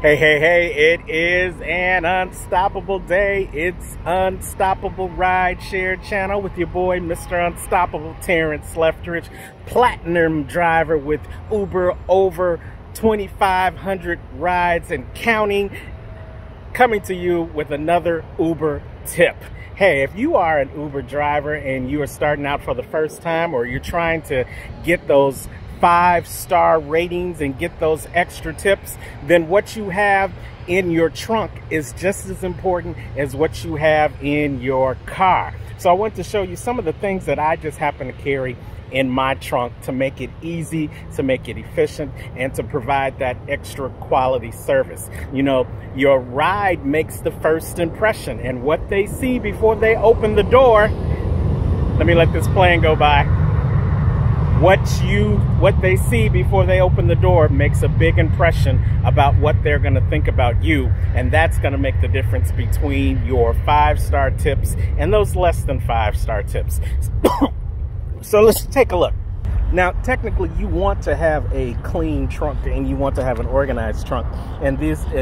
Hey, hey, hey, it is an unstoppable day. It's Unstoppable Rideshare Channel with your boy, Mr. Unstoppable Terrance Leftridge, platinum driver with Uber over 2,500 rides and counting, coming to you with another Uber tip. Hey, if you are an Uber driver and you are starting out for the first time, or you're trying to get those 5-star ratings and get those extra tips, then what you have in your trunk is just as important as what you have in your car. So I want to show you some of the things that I just happen to carry in my trunk to make it easy, to make it efficient, and to provide that extra quality service. You know, your ride makes the first impression, and what they see before they open the door, let me let this plane go by. What they see before they open the door makes a big impression about what they're going to think about you, and that's going to make the difference between your 5-star tips and those less than 5-star tips. So let's take a look. Now, technically, you want to have a clean trunk and you want to have an organized trunk, and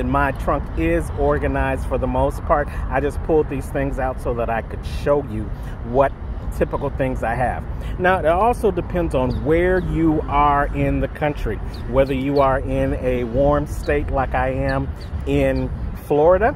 my trunk is organized for the most part. I just pulled these things out so that I could show you what typical things I have. Now, it also depends on where you are in the country, whether you are in a warm state like I am in Florida,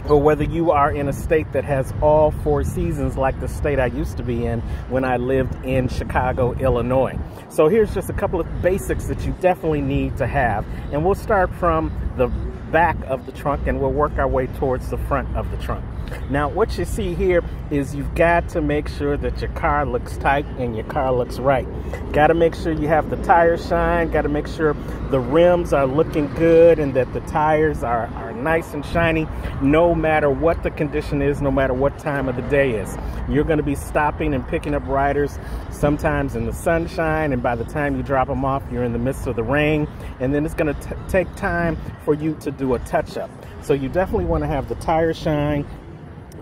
or whether you are in a state that has all 4 seasons like the state I used to be in when I lived in Chicago, Illinois. So here's just a couple of basics that you definitely need to have, and we'll start from the back of the trunk and we'll work our way towards the front of the trunk. Now, what you see here is you've got to make sure that your car looks tight and your car looks right. Got to make sure you have the tires shine, got to make sure the rims are looking good and that the tires are nice and shiny, no matter what the condition is, no matter what time of the day is. You're going to be stopping and picking up riders sometimes in the sunshine, and by the time you drop them off, you're in the midst of the rain, and then it's going to take time for you to do a touch-up. So you definitely want to have the tires shine,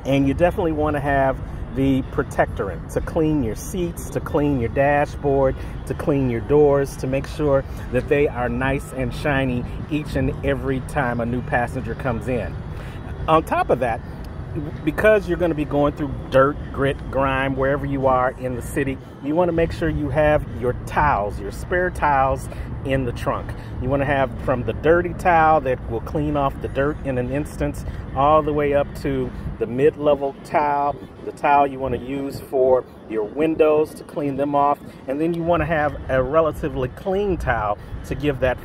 and you definitely want to have the protectorant to clean your seats, to clean your dashboard, to clean your doors, to make sure that they are nice and shiny each and every time a new passenger comes in. On top of that, because you're going to be going through dirt, grit, grime, wherever you are in the city, you want to make sure you have your towels, your spare towels in the trunk. You want to have from the dirty towel that will clean off the dirt in an instant, all the way up to the mid-level towel, the towel you want to use for your windows to clean them off, and then you want to have a relatively clean towel to give that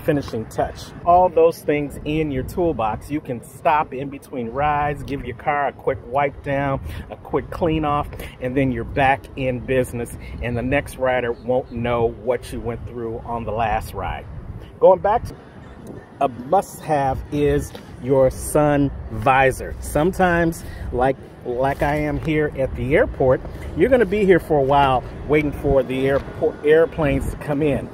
finishing touch. All those things in your toolbox. You can stop in between rides, give your car a quick wipe down, a quick clean off, and then you're back in business, and the next rider won't know what you went through on the last ride. Going back to a must-have is your sun visor. Sometimes, like I am here at the airport, you're going to be here for a while waiting for the airplanes to come in.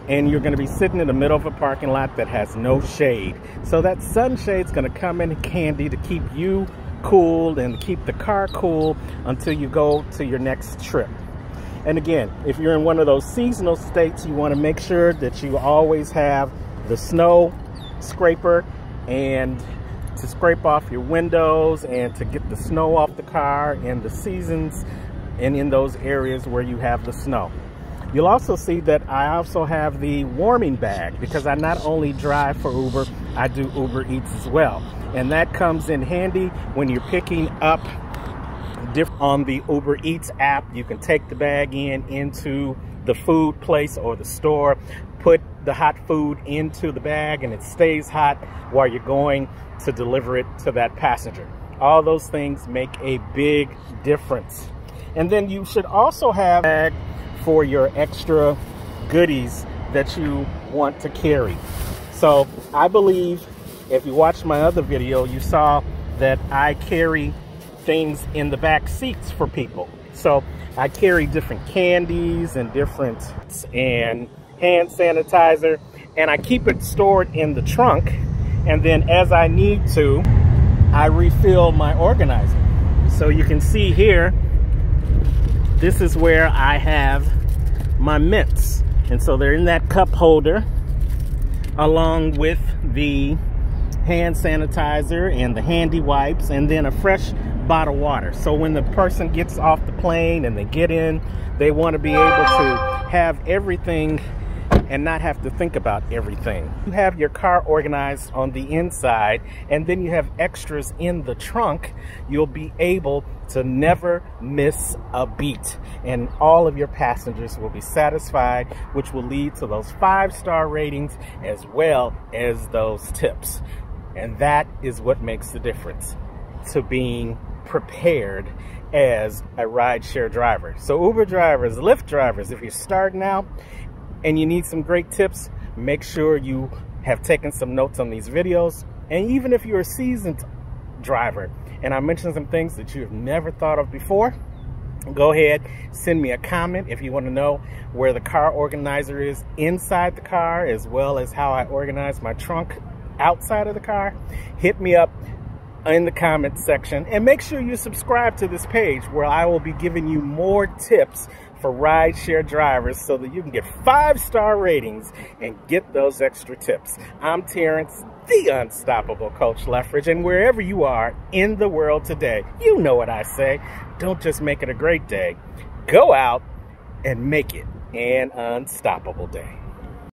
And you're going to be sitting in the middle of a parking lot that has no shade. So that sunshade's going to come in handy to keep you cool and keep the car cool until you go to your next trip. And again, if you're in one of those seasonal states, you want to make sure that you always have the snow scraper and to scrape off your windows and to get the snow off the car in the seasons and in those areas where you have the snow. You'll also see that I also have the warming bag, because I not only drive for Uber, I do Uber Eats as well. And that comes in handy when you're picking up on the Uber Eats app. You can take the bag into the food place or the store, put the hot food into the bag, and it stays hot while you're going to deliver it to that passenger. All those things make a big difference. And then you should also have a bag for your extra goodies that you want to carry. So I believe if you watched my other video, you saw that I carry things in the back seats for people. So I carry different candies and hand sanitizer, and I keep it stored in the trunk, and then as I need to, I refill my organizer. So you can see here, this is where I have my mints, and so they're in that cup holder along with the hand sanitizer and the handy wipes, and then a fresh bottle of water. So when the person gets off the plane and they get in, they want to be able to have everything and not have to think about everything. You have your car organized on the inside, and then you have extras in the trunk. You'll be able to never miss a beat, and all of your passengers will be satisfied, which will lead to those 5-star ratings as well as those tips. And that is what makes the difference to being prepared as a rideshare driver. So Uber drivers, Lyft drivers, if you're starting out and you need some great tips, make sure you have taken some notes on these videos. And even if you're a seasoned driver and I mentioned some things that you have never thought of before, go ahead, send me a comment if you want to know where the car organizer is inside the car, as well as how I organize my trunk outside of the car. Hit me up in the comment section, and make sure you subscribe to this page where I will be giving you more tips for rideshare drivers so that you can get 5-star ratings and get those extra tips. I'm Terrance, the Unstoppable Coach Leftridge, and wherever you are in the world today, you know what I say. Don't just make it a great day. Go out and make it an unstoppable day.